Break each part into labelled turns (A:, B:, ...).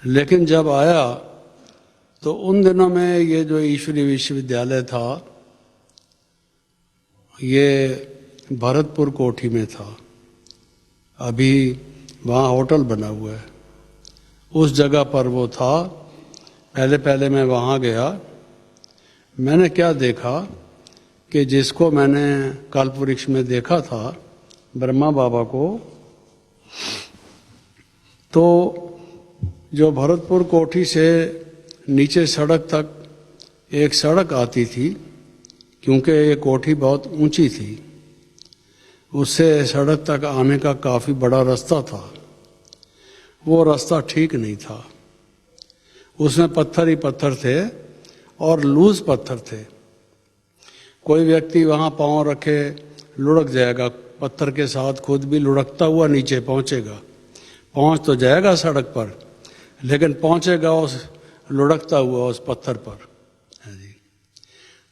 A: लेकिन जब आया तो उन दिनों में ये जो ईश्वरीय विश्वविद्यालय था ये भरतपुर कोठी में था। अभी वहाँ होटल बना हुआ है, उस जगह पर वो था। पहले पहले मैं वहाँ गया, मैंने क्या देखा कि जिसको मैंने कल्पवृक्ष में देखा था ब्रह्मा बाबा को, तो जो भरतपुर कोठी से नीचे सड़क तक एक सड़क आती थी, क्योंकि ये कोठी बहुत ऊंची थी, उससे सड़क तक आने का काफ़ी बड़ा रास्ता था। वो रास्ता ठीक नहीं था, उसमें पत्थर ही पत्थर थे और लूज पत्थर थे। कोई व्यक्ति वहाँ पाँव रखे लुढ़क जाएगा, पत्थर के साथ खुद भी लुढ़कता हुआ नीचे पहुँचेगा। पहुँच तो जाएगा सड़क पर, लेकिन पहुँचेगा उस लुढ़कता हुआ उस पत्थर पर। जी,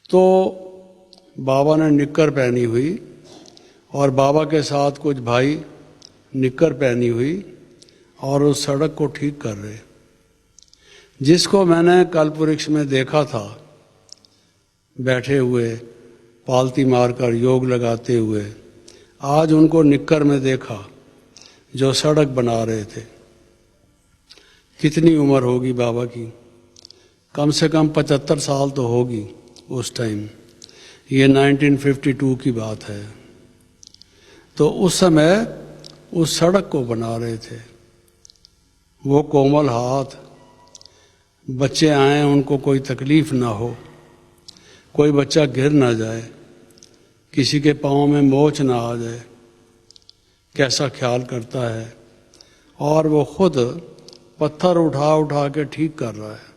A: तो बाबा ने निक्कर पहनी हुई और बाबा के साथ कुछ भाई निक्कर पहनी हुई और उस सड़क को ठीक कर रहे। जिसको मैंने कल्पवृक्ष में देखा था बैठे हुए पालती मारकर योग लगाते हुए, आज उनको निक्कर में देखा जो सड़क बना रहे थे। कितनी उम्र होगी बाबा की? कम से कम 75 साल तो होगी उस टाइम। ये 1952 की बात है। तो उस समय उस सड़क को बना रहे थे। वो कोमल हाथ, बच्चे आए उनको कोई तकलीफ ना हो, कोई बच्चा गिर ना जाए, किसी के पाँव में मोच ना आ जाए, कैसा ख्याल करता है। और वो खुद पत्थर उठा उठा के ठीक कर रहा है।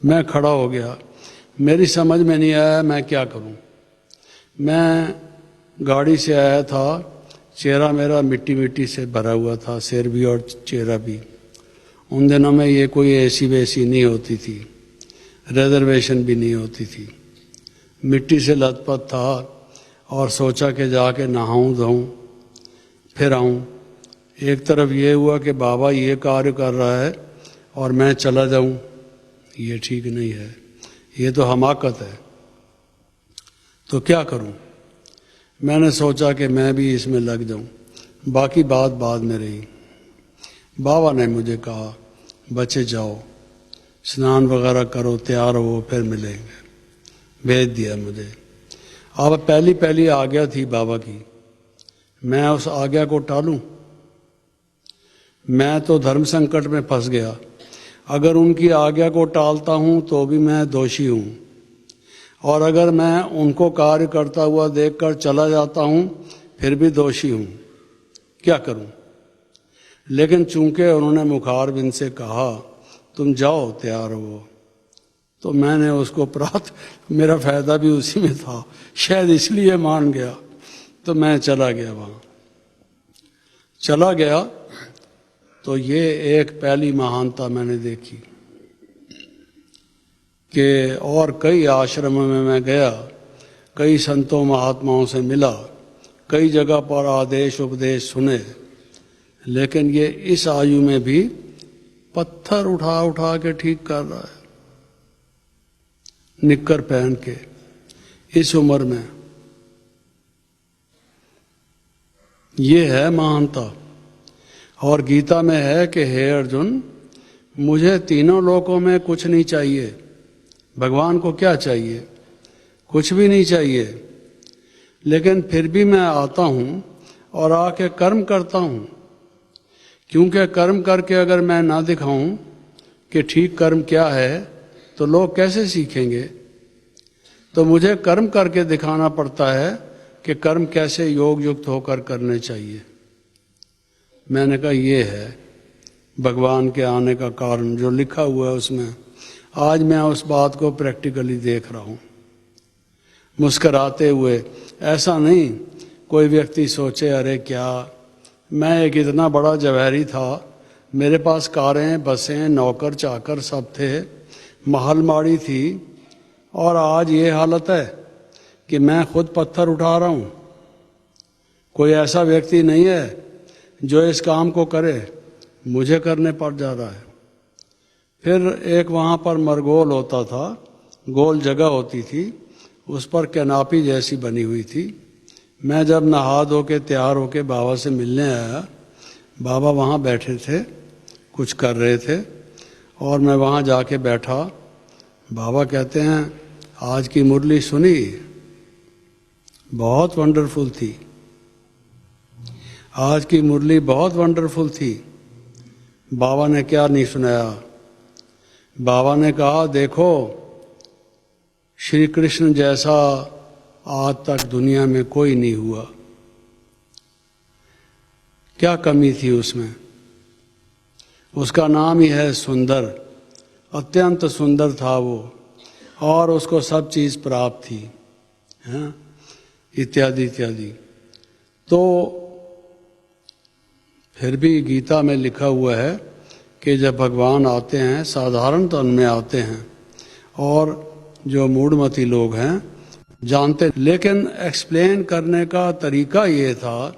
A: मैं खड़ा हो गया, मेरी समझ में नहीं आया मैं क्या करूं। मैं गाड़ी से आया था, चेहरा मेरा मिट्टी मिट्टी से भरा हुआ था, सिर भी और चेहरा भी। उन दिनों में ये कोई एसी वैसी नहीं होती थी, रिजर्वेशन भी नहीं होती थी। मिट्टी से लथपथ था और सोचा कि जाके नहाऊं धोऊं फिर आऊं। एक तरफ ये हुआ कि बाबा ये कार्य कर रहा है और मैं चला जाऊं, ये ठीक नहीं है, ये तो हमाकत है। तो क्या करूं? मैंने सोचा कि मैं भी इसमें लग जाऊं। बाकी बात बाद में रही। बाबा ने मुझे कहा बच्चे जाओ स्नान वगैरह करो, तैयार हो, फिर मिलेंगे। भेज दिया मुझे। अब पहली पहली आज्ञा थी बाबा की, मैं उस आज्ञा को टालूं? मैं तो धर्म संकट में फंस गया। अगर उनकी आज्ञा को टालता हूं तो भी मैं दोषी हूं, और अगर मैं उनको कार्य करता हुआ देखकर चला जाता हूं फिर भी दोषी हूं। क्या करूं? लेकिन चूंकि उन्होंने मुखारबिंद से कहा तुम जाओ तैयार हो, तो मैंने उसको मेरा फायदा भी उसी में था, शायद इसलिए मान गया। तो मैं चला गया। वहां चला गया तो ये एक पहली महानता मैंने देखी कि और कई आश्रमों में मैं गया, कई संतों महात्माओं से मिला, कई जगह पर आदेश उपदेश सुने, लेकिन ये इस आयु में भी पत्थर उठा उठा के ठीक कर रहा है, निक्कर पहन के, इस उम्र में। ये है महानता। और गीता में है कि हे अर्जुन, मुझे तीनों लोकों में कुछ नहीं चाहिए। भगवान को क्या चाहिए? कुछ भी नहीं चाहिए। लेकिन फिर भी मैं आता हूं और आके कर्म करता हूं, क्योंकि कर्म करके अगर मैं ना दिखाऊं कि ठीक कर्म क्या है तो लोग कैसे सीखेंगे। तो मुझे कर्म करके दिखाना पड़ता है कि कर्म कैसे योग युक्त होकर करने चाहिए। मैंने कहा ये है भगवान के आने का कारण, जो लिखा हुआ है उसमें। आज मैं उस बात को प्रैक्टिकली देख रहा हूं, मुस्कराते हुए। ऐसा नहीं कोई व्यक्ति सोचे अरे क्या, मैं एक इतना बड़ा जवाहरी था, मेरे पास कारें बसें नौकर चाकर सब थे, महलमाड़ी थी, और आज ये हालत है कि मैं खुद पत्थर उठा रहा हूं। कोई ऐसा व्यक्ति नहीं है जो इस काम को करे। मुझे करने पड़ जा रहा है। फिर एक वहाँ पर मरगोल होता था, गोल जगह होती थी, उस पर कैनापी जैसी बनी हुई थी। मैं जब नहा धो के तैयार होके बाबा से मिलने आया, बाबा वहाँ बैठे थे, कुछ कर रहे थे, और मैं वहाँ जाके बैठा। बाबा कहते हैं, आज की मुरली सुनी, बहुत वंडरफुल थी, आज की मुरली बहुत वंडरफुल थी। बाबा ने क्या नहीं सुनाया? बाबा ने कहा, देखो श्री कृष्ण जैसा आज तक दुनिया में कोई नहीं हुआ। क्या कमी थी उसमें? उसका नाम ही है सुंदर, अत्यंत सुंदर था वो, और उसको सब चीज़ प्राप्त थी, हैं, इत्यादि इत्यादि। तो फिर भी गीता में लिखा हुआ है कि जब भगवान आते हैं साधारण तन में आते हैं, और जो मूढ़मती लोग हैं जानते, लेकिन एक्सप्लेन करने का तरीका ये था,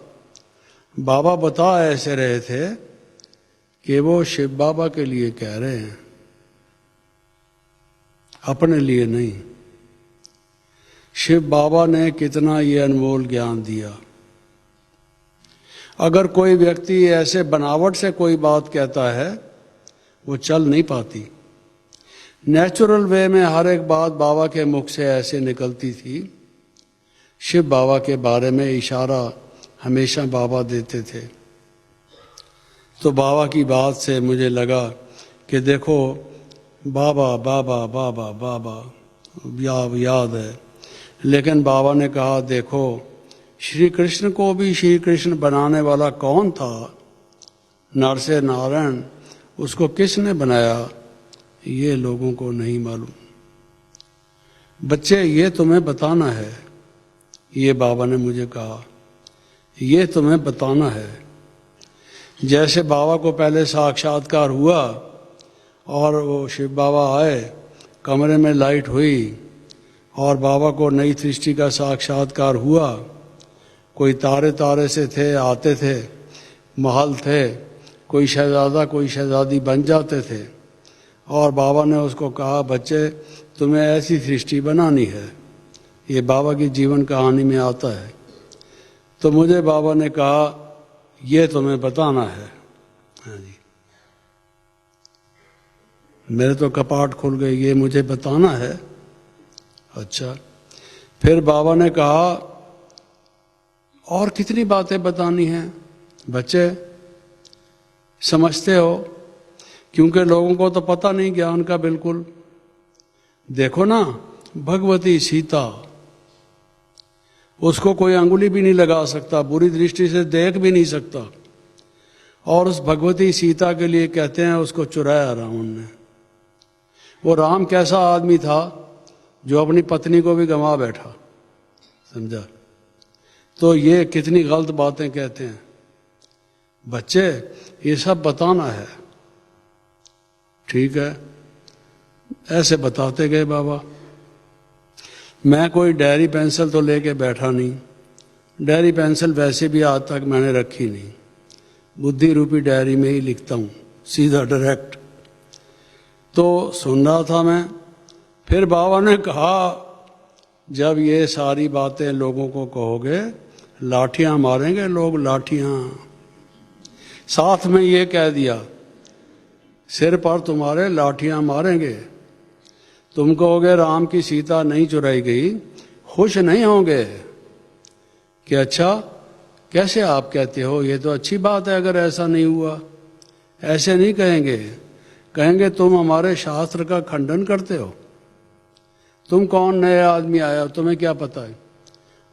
A: बाबा बता ऐसे रहे थे कि वो शिव बाबा के लिए कह रहे हैं, अपने लिए नहीं। शिव बाबा ने कितना ये अनमोल ज्ञान दिया। अगर कोई व्यक्ति ऐसे बनावट से कोई बात कहता है, वो चल नहीं पाती। नेचुरल वे में हर एक बात बाबा के मुख से ऐसे निकलती थी। शिव बाबा के बारे में इशारा हमेशा बाबा देते थे। तो बाबा की बात से मुझे लगा कि देखो, बाबा बाबा बाबा बाबा याद है, लेकिन बाबा ने कहा, देखो श्री कृष्ण को भी श्री कृष्ण बनाने वाला कौन था? नर से नारायण, उसको किसने बनाया? ये लोगों को नहीं मालूम। बच्चे, ये तुम्हें बताना है, ये बाबा ने मुझे कहा, ये तुम्हें बताना है। जैसे बाबा को पहले साक्षात्कार हुआ और वो शिव बाबा आए, कमरे में लाइट हुई और बाबा को नई सृष्टि का साक्षात्कार हुआ। कोई तारे तारे से थे, आते थे, महल थे, कोई शहजादा कोई शहजादी बन जाते थे, और बाबा ने उसको कहा, बच्चे तुम्हें ऐसी सृष्टि बनानी है। ये बाबा की जीवन कहानी में आता है। तो मुझे बाबा ने कहा, ये तुम्हें बताना है। हाँ जी, मेरे तो कपाट खुल गए, ये मुझे बताना है। अच्छा, फिर बाबा ने कहा, और कितनी बातें बतानी हैं बच्चे, समझते हो? क्योंकि लोगों को तो पता नहीं ज्ञान का बिल्कुल। देखो ना, भगवती सीता, उसको कोई अंगुली भी नहीं लगा सकता, बुरी दृष्टि से देख भी नहीं सकता, और उस भगवती सीता के लिए कहते हैं उसको चुराया रावण ने। वो राम कैसा आदमी था जो अपनी पत्नी को भी गंवा बैठा, समझा? तो ये कितनी गलत बातें कहते हैं बच्चे, ये सब बताना है। ठीक है, ऐसे बताते गए बाबा। मैं कोई डायरी पेंसिल तो लेके बैठा नहीं, डायरी पेंसिल वैसे भी आज तक मैंने रखी नहीं, बुद्धि रूपी डायरी में ही लिखता हूँ, सीधा डायरेक्ट। तो सुन रहा था मैं, फिर बाबा ने कहा, जब ये सारी बातें लोगों को कहोगे, लाठियां मारेंगे लोग, लाठियां। साथ में ये कह दिया, सिर पर तुम्हारे लाठियां मारेंगे। तुम कहोगे राम की सीता नहीं चुराई गई, खुश नहीं होंगे कि अच्छा, कैसे आप कहते हो, ये तो अच्छी बात है अगर ऐसा नहीं हुआ। ऐसे नहीं कहेंगे, कहेंगे तुम हमारे शास्त्र का खंडन करते हो। तुम कौन नए आदमी आया, तुम्हें क्या पता है?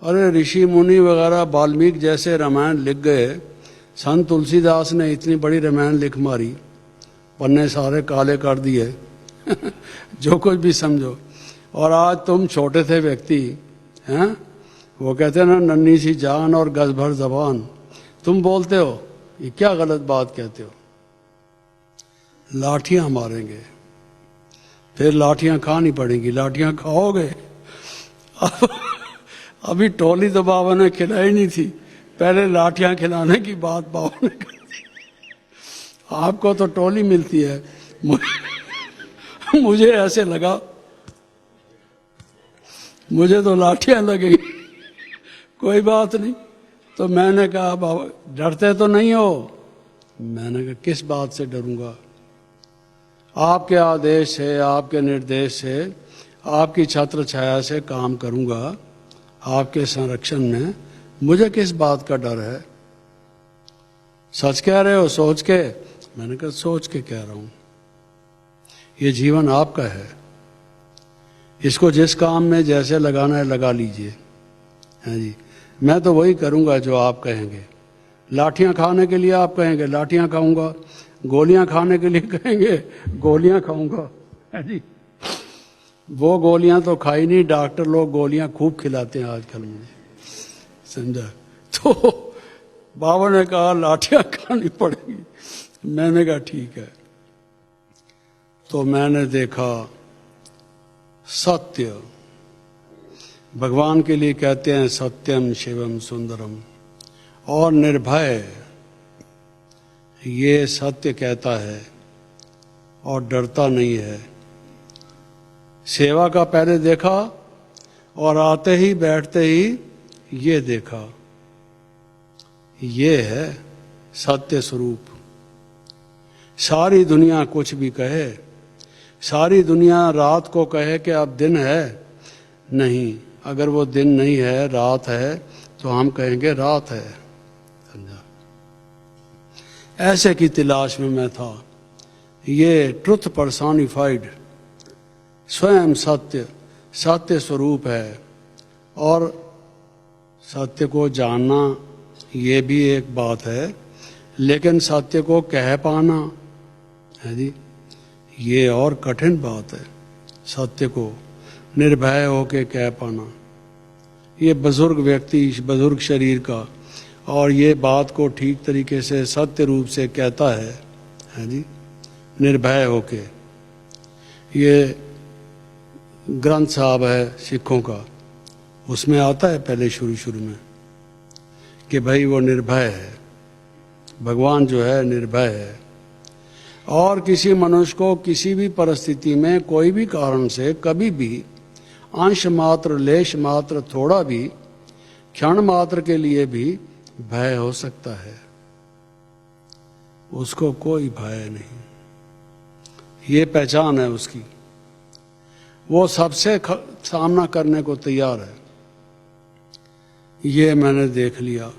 A: अरे ऋषि मुनि वगैरह वाल्मीकि जैसे रामायण लिख गए, संत तुलसीदास ने इतनी बड़ी रामायण लिख मारी, पन्ने सारे काले कर दिए जो कुछ भी समझो। और आज तुम छोटे थे व्यक्ति हैं, वो कहते हैं ना, नन्ही सी जान और गज भर जबान, तुम बोलते हो, ये क्या गलत बात कहते हो? लाठियां मारेंगे, फिर लाठियां खानी पड़ेंगी, लाठियां खाओगे। अभी टोली तो बाबा ने खिलाई नहीं थी, पहले लाठियां खिलाने की बात बाबा ने कर दी। आपको तो टोली मिलती है, मुझे ऐसे लगा मुझे तो लाठियां लगेगी। कोई बात नहीं। तो मैंने कहा बाबा डरते तो नहीं हो? मैंने कहा किस बात से डरूंगा, आपके आदेश से, आपके निर्देश से, आपकी छत्र छाया से काम करूंगा, आपके संरक्षण में, मुझे किस बात का डर है? सच कह रहे हो सोच के? मैंने कहा सोच के कह रहा हूं, ये जीवन आपका है, इसको जिस काम में जैसे लगाना है लगा लीजिए। हाँ जी, मैं तो वही करूंगा जो आप कहेंगे। लाठियां खाने के लिए आप कहेंगे लाठियां खाऊंगा, गोलियां खाने के लिए कहेंगे गोलियां खाऊंगा। हाँ जी, वो गोलियां तो खाई नहीं, डॉक्टर लोग गोलियां खूब खिलाते हैं आजकल मुझे, समझा? तो बाबा ने कहा लाठियां खानी पड़ेगी। मैंने कहा ठीक है। तो मैंने देखा सत्य, भगवान के लिए कहते हैं सत्यम शिवम सुंदरम, और निर्भय, ये सत्य कहता है और डरता नहीं है। सेवा का पहले देखा और आते ही बैठते ही ये देखा, ये है सत्य स्वरूप। सारी दुनिया कुछ भी कहे, सारी दुनिया रात को कहे कि अब दिन है, नहीं, अगर वो दिन नहीं है, रात है, तो हम कहेंगे रात है। समझा? ऐसे की तलाश में मैं था। ये ट्रुथ पर्सोनिफाइड, स्वयं सत्य, सत्य स्वरूप है। और सत्य को जानना ये भी एक बात है, लेकिन सत्य को कह पाना है जी, ये और कठिन बात है। सत्य को निर्भय होके कह पाना, ये बुजुर्ग व्यक्ति, बुजुर्ग शरीर का, और ये बात को ठीक तरीके से सत्य रूप से कहता है जी, निर्भय होके। ये ग्रंथ साहब है सिखों का, उसमें आता है पहले शुरू में कि भाई वो निर्भय है, भगवान जो है निर्भय है, और किसी मनुष्य को किसी भी परिस्थिति में कोई भी कारण से कभी भी अंश मात्र, लेश मात्र, थोड़ा भी, क्षण मात्र के लिए भी भय हो सकता है। उसको कोई भय नहीं, ये पहचान है उसकी, वो सबसे सामना करने को तैयार है। ये मैंने देख लिया।